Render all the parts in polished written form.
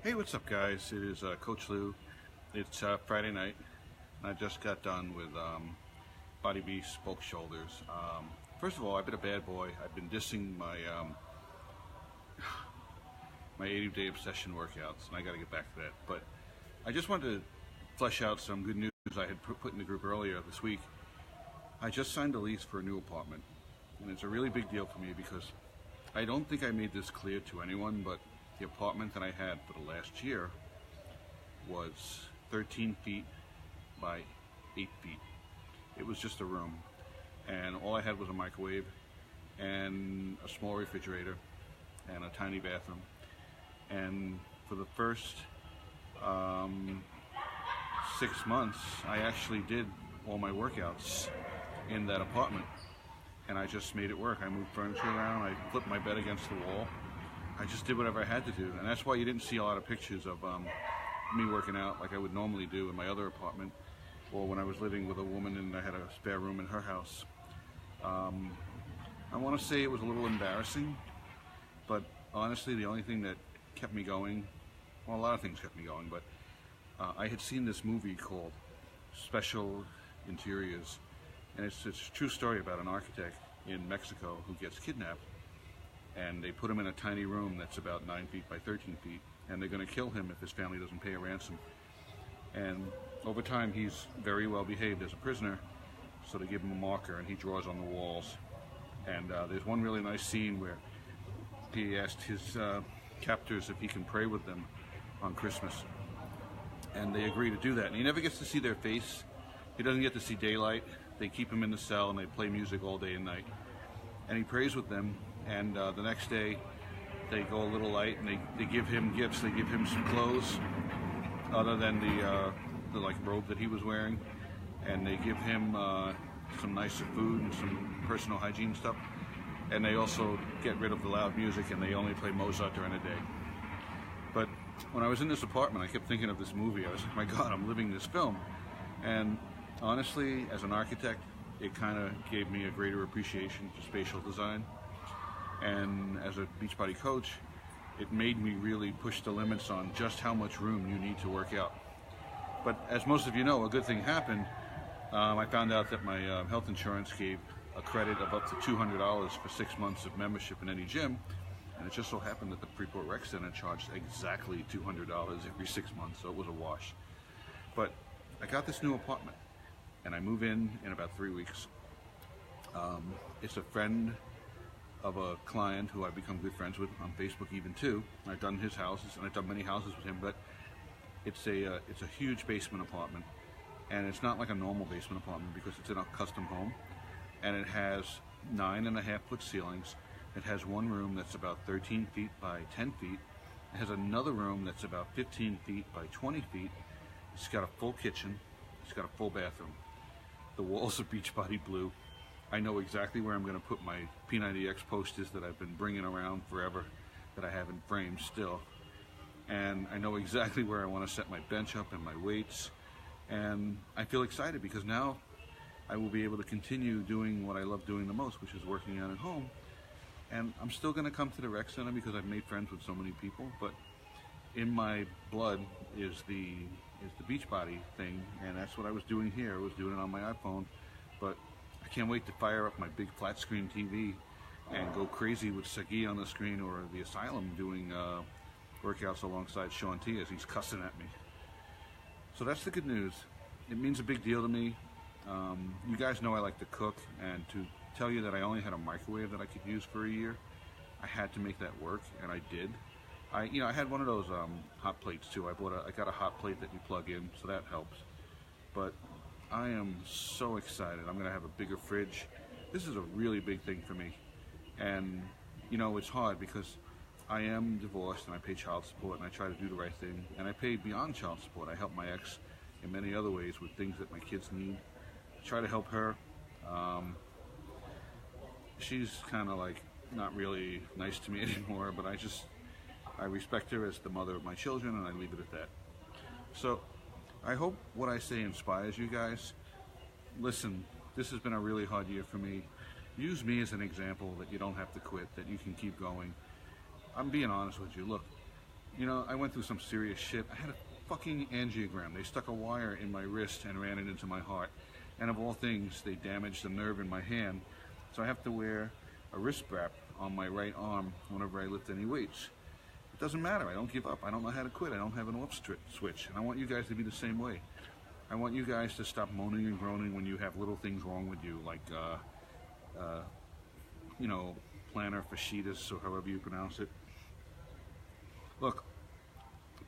Hey, what's up, guys? It is Coach Lou. It's Friday night, and I just got done with Body Beast Bulk Shoulders. First of all, I've been a bad boy. I've been dissing my 80-day obsession workouts, and I got to get back to that. But I just wanted to flesh out some good news I had put in the group earlier this week. I just signed a lease for a new apartment, and it's a really big deal for me because I don't think I made this clear to anyone, but the apartment that I had for the last year was 13 feet by 8 feet. It was just a room, and all I had was a microwave and a small refrigerator and a tiny bathroom. And for the first 6 months, I actually did all my workouts in that apartment, and I just made it work. I moved furniture around, I flipped my bed against the wall. I just did whatever I had to do, and that's why you didn't see a lot of pictures of me working out like I would normally do in my other apartment, or when I was living with a woman and I had a spare room in her house. I want to say it was a little embarrassing, but honestly, the only thing that kept me going, well, a lot of things kept me going, but I had seen this movie called Special Interiors, and it's a true story about an architect in Mexico who gets kidnapped, and they put him in a tiny room that's about 9 feet by 13 feet, and they're going to kill him if his family doesn't pay a ransom. And over time, he's very well behaved as a prisoner, so they give him a marker and he draws on the walls. And there's one really nice scene where he asked his captors if he can pray with them on Christmas, and they agree to do that. And he never gets to see their face. He doesn't get to see daylight. They keep him in the cell and they play music all day and night. And he prays with them, and the next day they go a little light and they give him gifts. They give him some clothes other than the like robe that he was wearing, and they give him some nicer food and some personal hygiene stuff. And they also get rid of the loud music, and they only play Mozart during the day. But when I was in this apartment, I kept thinking of this movie. I was like, my God, I'm living this film. And honestly, as an architect, it kind of gave me a greater appreciation for spatial design. And as a Beachbody coach, it made me really push the limits on just how much room you need to work out. But as most of you know, a good thing happened. I found out that my health insurance gave a credit of up to $200 for 6 months of membership in any gym. And it just so happened that the Freeport Rec Center charged exactly $200 every 6 months, so it was a wash. But I got this new apartment, and I move in about 3 weeks. It's a friend of a client who I've become good friends with on Facebook even too. I've done his houses, and I've done many houses with him, but it's a huge basement apartment, and it's not like a normal basement apartment because it's in a custom home, and it has 9.5-foot ceilings. It has one room that's about 13 feet by 10 feet. It has another room that's about 15 feet by 20 feet. It's got a full kitchen. It's got a full bathroom. The walls are Beachbody blue. I know exactly where I'm going to put my P90X posters that I've been bringing around forever, that I have in frames still. And I know exactly where I want to set my bench up and my weights. And I feel excited because now I will be able to continue doing what I love doing the most, which is working out at home. And I'm still going to come to the rec center because I've made friends with so many people, but in my blood is the Beachbody thing, and that's what I was doing here. I was doing it on my iPhone, but I can't wait to fire up my big flat screen TV and go crazy with Sagi on the screen, or the Asylum doing workouts alongside Shaun T as he's cussing at me. So that's the good news. It means a big deal to me. You guys know I like to cook, and to tell you that I only had a microwave that I could use for a year, I had to make that work, and I did. I had one of those hot plates too. I got a hot plate that you plug in, so that helps. But I am so excited. I'm gonna have a bigger fridge. This is a really big thing for me, and it's hard because I am divorced and I pay child support, and I try to do the right thing, and I pay beyond child support. I help my ex in many other ways with things that my kids need. I try to help her. She's kind of like not really nice to me anymore, but I respect her as the mother of my children, and I leave it at that. So I hope what I say inspires you guys. Listen, this has been a really hard year for me. Use me as an example that you don't have to quit, that you can keep going. I'm being honest with you. Look, You know, I went through some serious shit. I had a fucking angiogram. They stuck a wire in my wrist and ran it into my heart. And of all things, they damaged the nerve in my hand. So I have to wear a wrist strap on my right arm whenever I lift any weights. It doesn't matter. I don't give up. I don't know how to quit. I don't have an off switch. And I want you guys to be the same way. I want you guys to stop moaning and groaning when you have little things wrong with you, like, you know, plantar fasciitis, or however you pronounce it. Look,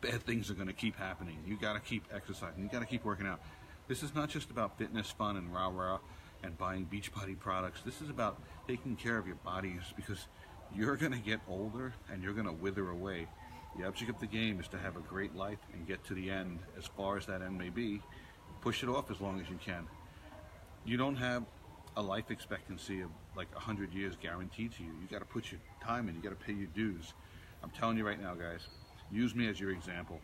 bad things are going to keep happening. You got to keep exercising. You got to keep working out. This is not just about fitness, fun, and rah-rah and buying Beachbody products. This is about taking care of your bodies, because you're going to get older and you're going to wither away. The object of the game is to have a great life and get to the end, as far as that end may be. Push it off as long as you can. You don't have a life expectancy of like 100 years guaranteed to you. You got to put your time in. You got to pay your dues. I'm telling you right now, guys, use me as your example.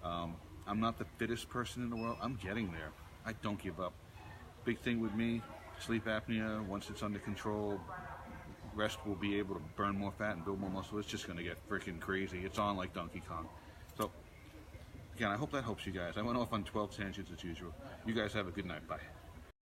I'm not the fittest person in the world. I'm getting there. I don't give up. Big thing with me, sleep apnea. Once it's under control, rest will be able to burn more fat and build more muscle. It's just going to get freaking crazy. It's on like Donkey Kong. So, again, I hope that helps you guys. I went off on 12 tangents as usual. You guys have a good night. Bye.